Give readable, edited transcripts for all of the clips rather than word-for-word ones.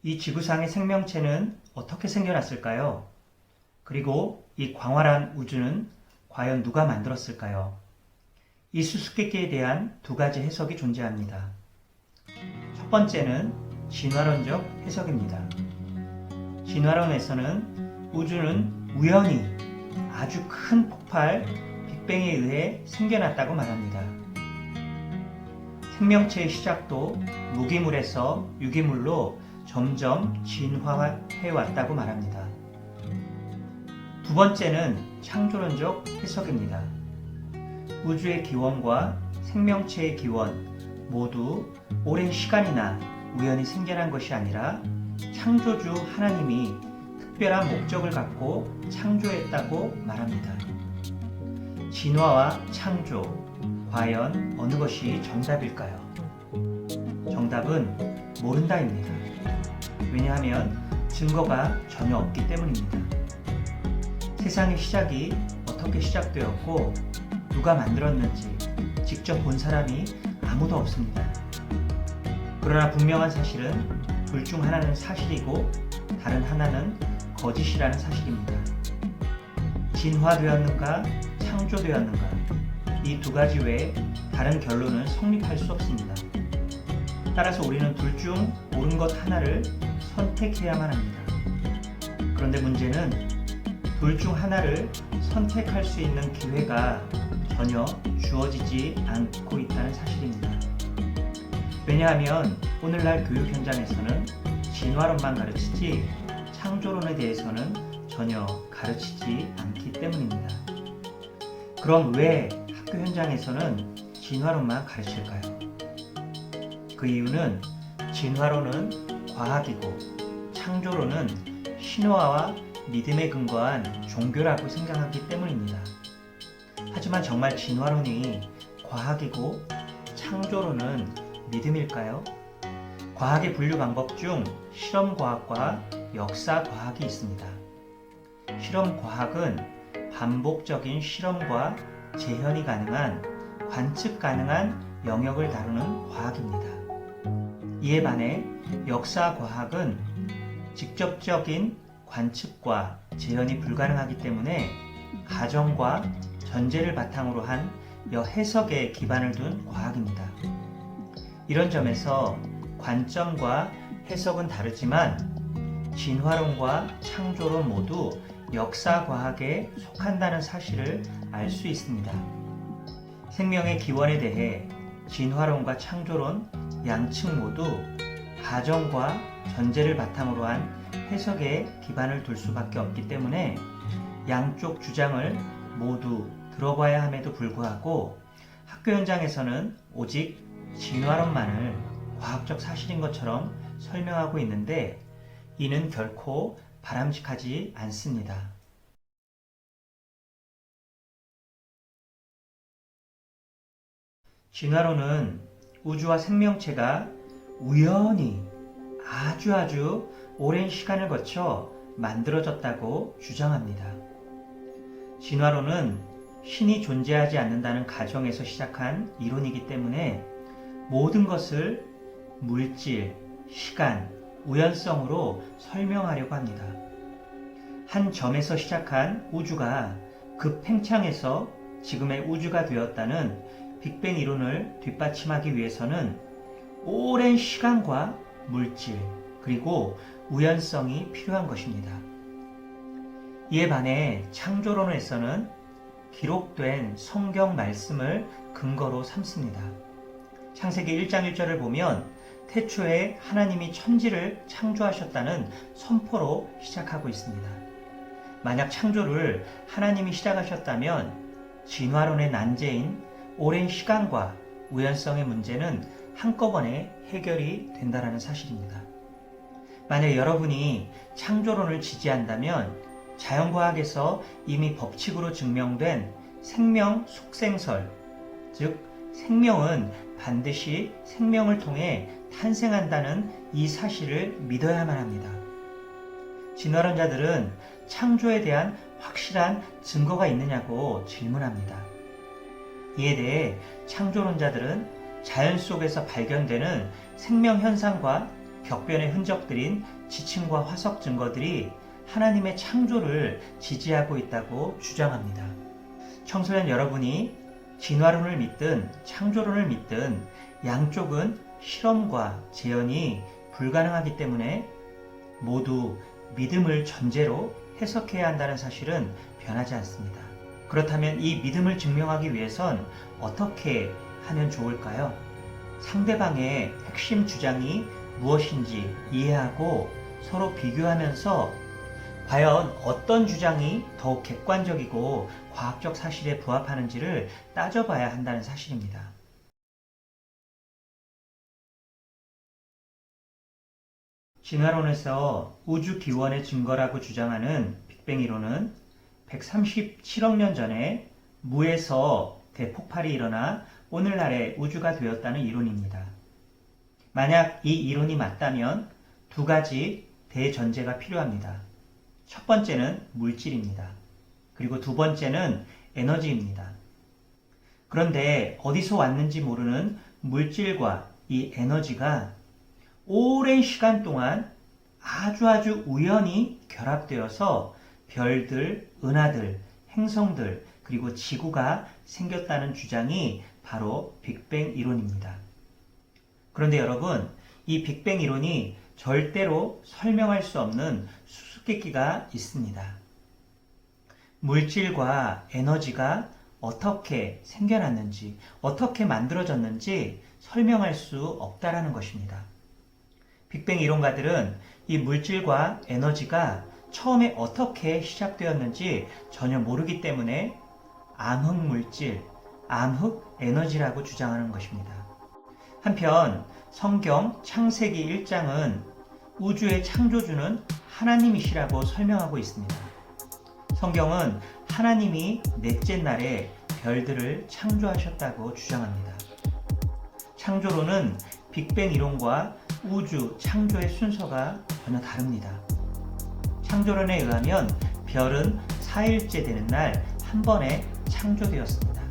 이 지구상의 생명체는 어떻게 생겨났을까요? 그리고 이 광활한 우주는 과연 누가 만들었을까요? 이 수수께끼에 대한 두 가지 해석이 존재합니다. 첫 번째는 진화론적 해석입니다. 진화론에서는 우주는 우연히 아주 큰 폭발, 빅뱅에 의해 생겨났다고 말합니다. 생명체의 시작도 무기물에서 유기물로 점점 진화해 왔다고 말합니다. 두 번째는 창조론적 해석입니다. 우주의 기원과 생명체의 기원 모두 오랜 시간이나 우연히 생겨난 것이 아니라 창조주 하나님이 특별한 목적을 갖고 창조했다고 말합니다. 진화와 창조, 과연 어느 것이 정답일까요? 정답은 모른다입니다. 왜냐하면 증거가 전혀 없기 때문입니다. 세상의 시작이 어떻게 시작되었고 누가 만들었는지 직접 본 사람이 아무도 없습니다. 그러나 분명한 사실은 둘 중 하나는 사실이고 다른 하나는 거짓이라는 사실입니다. 진화되었는가 창조되었는가 이 두 가지 외에 다른 결론은 성립할 수 없습니다. 따라서 우리는 둘 중 옳은 것 하나를 선택해야만 합니다. 그런데 문제는 둘 중 하나를 선택할 수 있는 기회가 전혀 주어지지 않고 있다는 사실입니다. 왜냐하면 오늘날 교육 현장에서는 진화론만 가르치지 창조론에 대해서는 전혀 가르치지 않기 때문입니다. 그럼 왜 학교 현장에서는 진화론만 가르칠까요? 그 이유는 진화론은 과학이고 창조론은 신화와 믿음에 근거한 종교라고 생각하기 때문입니다. 하지만 정말 진화론이 과학이고 창조론은 믿음일까요? 과학의 분류 방법 중 실험과학과 역사과학이 있습니다. 실험과학은 반복적인 실험과 재현이 가능한 관측 가능한 영역을 다루는 과학입니다. 이에 반해 역사과학은 직접적인 관측과 재현이 불가능하기 때문에 가정과 전제를 바탕으로 한 해석에 기반을 둔 과학입니다. 이런 점에서 관점과 해석은 다르지만 진화론과 창조론 모두 역사과학에 속한다는 사실을 알 수 있습니다. 생명의 기원에 대해 진화론과 창조론 양측 모두 가정과 전제를 바탕으로 한 해석에 기반을 둘 수밖에 없기 때문에 양쪽 주장을 모두 들어봐야 함에도 불구하고 학교 현장에서는 오직 진화론만을 과학적 사실인 것처럼 설명하고 있는데 이는 결코 바람직하지 않습니다. 진화론은 우주와 생명체가 우연히 아주 오랜 시간을 거쳐 만들어졌다고 주장합니다. 진화론은 신이 존재하지 않는다는 가정에서 시작한 이론이기 때문에 모든 것을 물질, 시간, 우연성으로 설명하려고 합니다. 한 점에서 시작한 우주가 급팽창해서 지금의 우주가 되었다는 빅뱅 이론을 뒷받침하기 위해서는 오랜 시간과 물질, 그리고 우연성이 필요한 것입니다. 이에 반해 창조론에서는 기록된 성경 말씀을 근거로 삼습니다. 창세기 1장 1절을 보면 태초에 하나님이 천지를 창조하셨다는 선포로 시작하고 있습니다. 만약 창조를 하나님이 시작하셨다면 진화론의 난제인 오랜 시간과 우연성의 문제는 한꺼번에 해결이 된다는 사실입니다. 만약 여러분이 창조론을 지지한다면 자연과학에서 이미 법칙으로 증명된 생명 속생설, 즉 생명은 반드시 생명을 통해 탄생한다는 이 사실을 믿어야만 합니다. 진화론자들은 창조에 대한 확실한 증거가 있느냐고 질문합니다. 이에 대해 창조론자들은 자연 속에서 발견되는 생명 현상과 격변의 흔적들인 지층과 화석 증거들이 하나님의 창조를 지지하고 있다고 주장합니다. 청소년 여러분이 진화론을 믿든 창조론을 믿든 양쪽은 실험과 재현이 불가능하기 때문에 모두 믿음을 전제로 해석해야 한다는 사실은 변하지 않습니다. 그렇다면 이 믿음을 증명하기 위해선 어떻게 하면 좋을까요? 상대방의 핵심 주장이 무엇인지 이해하고 서로 비교하면서 과연 어떤 주장이 더욱 객관적이고 과학적 사실에 부합하는지를 따져봐야 한다는 사실입니다. 진화론에서 우주 기원의 증거라고 주장하는 빅뱅 이론은 137억 년 전에 무에서 대폭발이 일어나 오늘날의 우주가 되었다는 이론입니다. 만약 이 이론이 맞다면 두 가지 대전제가 필요합니다. 첫 번째는 물질입니다. 그리고 두 번째는 에너지입니다. 그런데 어디서 왔는지 모르는 물질과 이 에너지가 오랜 시간 동안 아주 우연히 결합되어서 별들, 은하들, 행성들, 그리고 지구가 생겼다는 주장이 바로 빅뱅 이론입니다. 그런데 여러분, 이 빅뱅 이론이 절대로 설명할 수 없는 수수께끼가 있습니다. 물질과 에너지가 어떻게 생겨났는지, 어떻게 만들어졌는지 설명할 수 없다라는 것입니다. 빅뱅 이론가들은 이 물질과 에너지가 처음에 어떻게 시작되었는지 전혀 모르기 때문에 암흑물질, 암흑에너지라고 주장하는 것입니다. 한편 성경 창세기 1장은 우주의 창조주는 하나님이시라고 설명하고 있습니다. 성경은 하나님이 넷째 날에 별들을 창조하셨다고 주장합니다. 창조론은 빅뱅 이론과 우주 창조의 순서가 전혀 다릅니다. 창조론에 의하면 별은 4일째 되는 날 한 번에 창조되었습니다.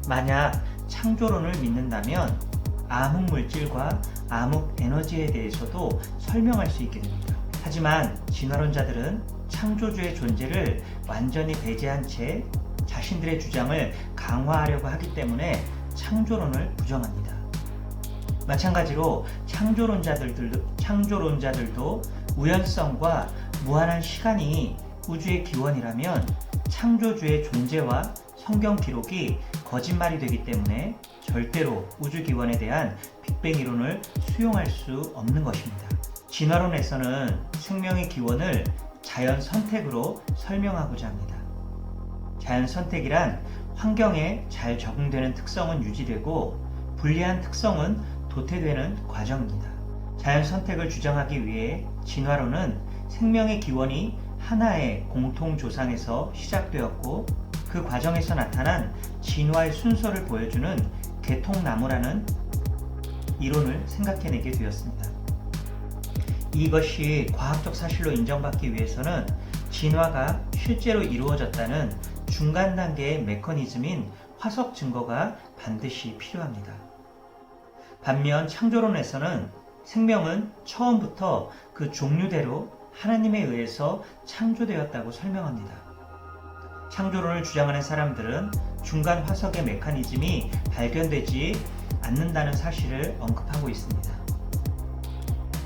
만약 창조론을 믿는다면 암흑물질과 암흑에너지에 대해서도 설명할 수 있게 됩니다. 하지만 진화론자들은 창조주의 존재를 완전히 배제한 채 자신들의 주장을 강화하려고 하기 때문에 창조론을 부정합니다. 마찬가지로 창조론자들도 우연성과 무한한 시간이 우주의 기원이라면 창조주의 존재와 성경 기록이 거짓말이 되기 때문에 절대로 우주 기원에 대한 빅뱅 이론을 수용할 수 없는 것입니다. 진화론에서는 생명의 기원을 자연 선택으로 설명하고자 합니다. 자연 선택이란 환경에 잘 적응되는 특성은 유지되고 불리한 특성은 도태되는 과정입니다. 자연 선택을 주장하기 위해 진화론은 생명의 기원이 하나의 공통 조상에서 시작되었고 그 과정에서 나타난 진화의 순서를 보여주는 개통나무라는 이론을 생각해내게 되었습니다. 이것이 과학적 사실로 인정받기 위해서는 진화가 실제로 이루어졌다는 중간 단계의 메커니즘인 화석 증거가 반드시 필요합니다. 반면 창조론에서는 생명은 처음부터 그 종류대로 하나님에 의해서 창조되었다고 설명합니다. 창조론을 주장하는 사람들은 중간 화석의 메커니즘이 발견되지 않는다는 사실을 언급하고 있습니다.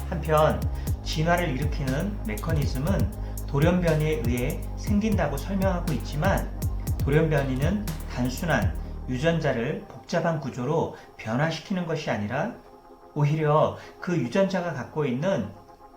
한편 진화를 일으키는 메커니즘은 돌연변이에 의해 생긴다고 설명하고 있지만 돌연변이는 단순한 유전자를 복잡한 구조로 변화시키는 것이 아니라 오히려 그 유전자가 갖고 있는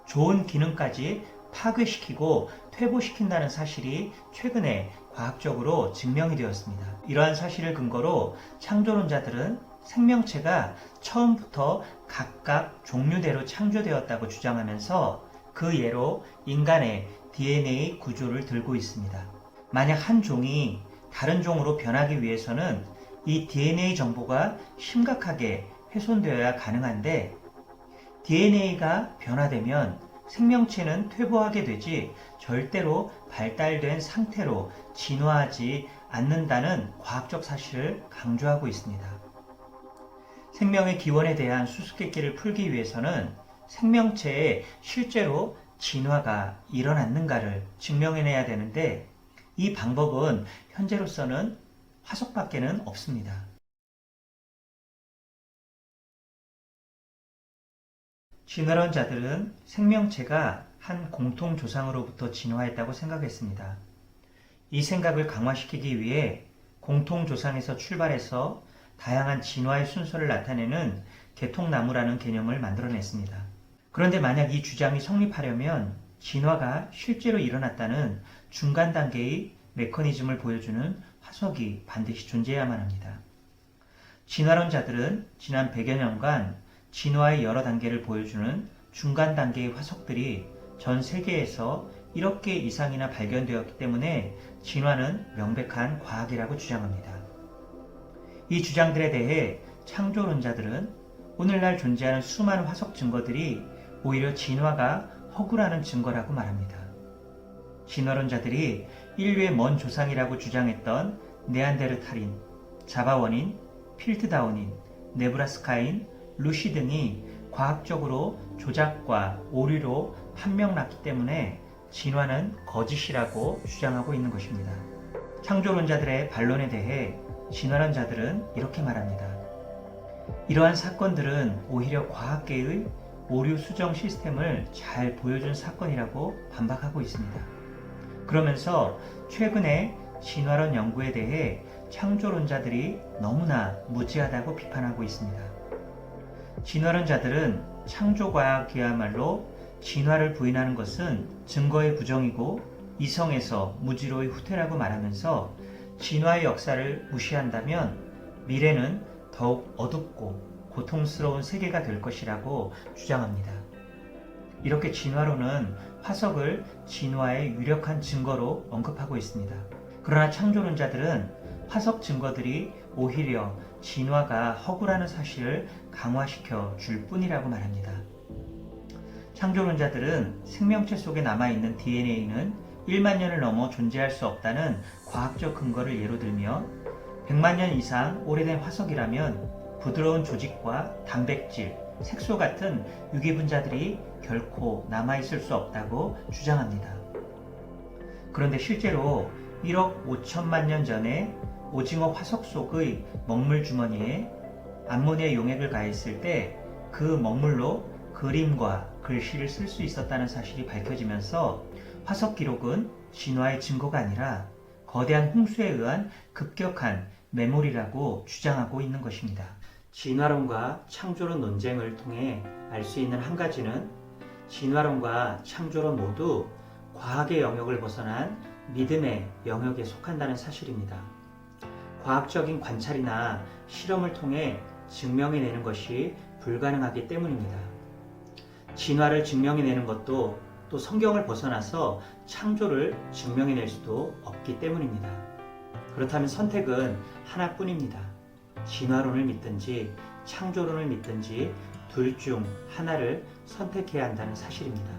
좋은 기능까지 파괴시키고 퇴보시킨다는 사실이 최근에 과학적으로 증명이 되었습니다. 이러한 사실을 근거로 창조론자들은 생명체가 처음부터 각각 종류대로 창조되었다고 주장하면서 그 예로 인간의 DNA 구조를 들고 있습니다. 만약 한 종이 다른 종으로 변하기 위해서는 이 DNA 정보가 심각하게 훼손되어야 가능한데 DNA가 변화되면 생명체는 퇴보하게 되지 절대로 발달된 상태로 진화하지 않는다는 과학적 사실을 강조하고 있습니다. 생명의 기원에 대한 수수께끼를 풀기 위해서는 생명체에 실제로 진화가 일어났는가를 증명해내야 되는데 이 방법은 현재로서는 화석밖에는 없습니다. 진화론자들은 생명체가 한 공통 조상으로부터 진화했다고 생각했습니다. 이 생각을 강화시키기 위해 공통 조상에서 출발해서 다양한 진화의 순서를 나타내는 개통나무라는 개념을 만들어냈습니다. 그런데 만약 이 주장이 성립하려면 진화가 실제로 일어났다는 중간 단계의 메커니즘을 보여주는 화석이 반드시 존재해야만 합니다. 진화론자들은 지난 100여 년간 진화의 여러 단계를 보여주는 중간 단계의 화석들이 전 세계에서 1억 개 이상이나 발견되었기 때문에 진화는 명백한 과학이라고 주장합니다. 이 주장들에 대해 창조론자들은 오늘날 존재하는 수많은 화석 증거들이 오히려 진화가 허구라는 증거라고 말합니다. 진화론자들이 인류의 먼 조상이라고 주장했던 네안데르탈인, 자바원인, 필트다운인, 네브라스카인, 루시 등이 과학적으로 조작과 오류로 판명났기 때문에 진화는 거짓이라고 주장하고 있는 것입니다. 창조론자들의 반론에 대해 진화론자들은 이렇게 말합니다. 이러한 사건들은 오히려 과학계의 오류 수정 시스템을 잘 보여준 사건이라고 반박하고 있습니다. 그러면서 최근에 진화론 연구에 대해 창조론자들이 너무나 무지하다고 비판하고 있습니다. 진화론자들은 창조과학이야말로 진화를 부인하는 것은 증거의 부정이고 이성에서 무지로의 후퇴라고 말하면서 진화의 역사를 무시한다면 미래는 더욱 어둡고 고통스러운 세계가 될 것이라고 주장합니다. 이렇게 진화론은 화석을 진화의 유력한 증거로 언급하고 있습니다. 그러나 창조론자들은 화석 증거들이 오히려 진화가 허구라는 사실을 강화시켜 줄 뿐이라고 말합니다. 창조론자들은 생명체 속에 남아있는 DNA는 1만 년을 넘어 존재할 수 없다는 과학적 근거를 예로 들며 100만 년 이상 오래된 화석이라면 부드러운 조직과 단백질, 색소 같은 유기분자들이 결코 남아있을 수 없다고 주장합니다. 그런데 실제로 1억 5천만 년 전에 오징어 화석 속의 먹물 주머니에 암모니아 용액을 가했을 때 그 먹물로 그림과 글씨를 쓸 수 있었다는 사실이 밝혀지면서 화석 기록은 진화의 증거가 아니라 거대한 홍수에 의한 급격한 메모리라고 주장하고 있는 것입니다. 진화론과 창조론 논쟁을 통해 알 수 있는 한 가지는 진화론과 창조론 모두 과학의 영역을 벗어난 믿음의 영역에 속한다는 사실입니다. 과학적인 관찰이나 실험을 통해 증명해내는 것이 불가능하기 때문입니다. 진화를 증명해내는 것도 또 성경을 벗어나서 창조를 증명해낼 수도 없기 때문입니다. 그렇다면 선택은 하나뿐입니다. 진화론을 믿든지 창조론을 믿든지 둘 중 하나를 선택해야 한다는 사실입니다.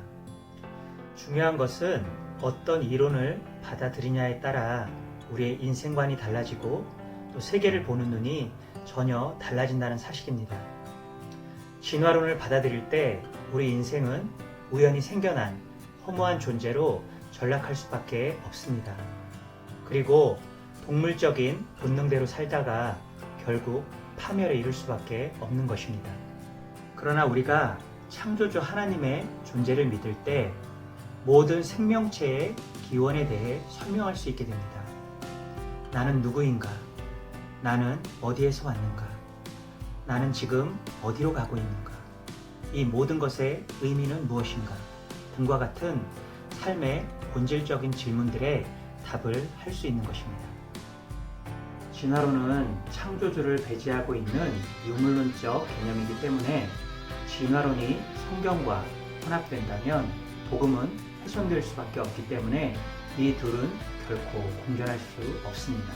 중요한 것은 어떤 이론을 받아들이냐에 따라 우리의 인생관이 달라지고 또 세계를 보는 눈이 전혀 달라진다는 사실입니다. 진화론을 받아들일 때 우리 인생은 우연히 생겨난 허무한 존재로 전락할 수밖에 없습니다. 그리고 동물적인 본능대로 살다가 결국 파멸에 이를 수밖에 없는 것입니다. 그러나 우리가 창조주 하나님의 존재를 믿을 때 모든 생명체의 기원에 대해 설명할 수 있게 됩니다. 나는 누구인가? 나는 어디에서 왔는가? 나는 지금 어디로 가고 있는가? 이 모든 것의 의미는 무엇인가? 등과 같은 삶의 본질적인 질문들에 답을 할 수 있는 것입니다. 진화론은 창조주를 배제하고 있는 유물론적 개념이기 때문에 진화론이 성경과 혼합된다면 복음은 훼손될 수밖에 없기 때문에 이 둘은 결코 공존할 수 없습니다.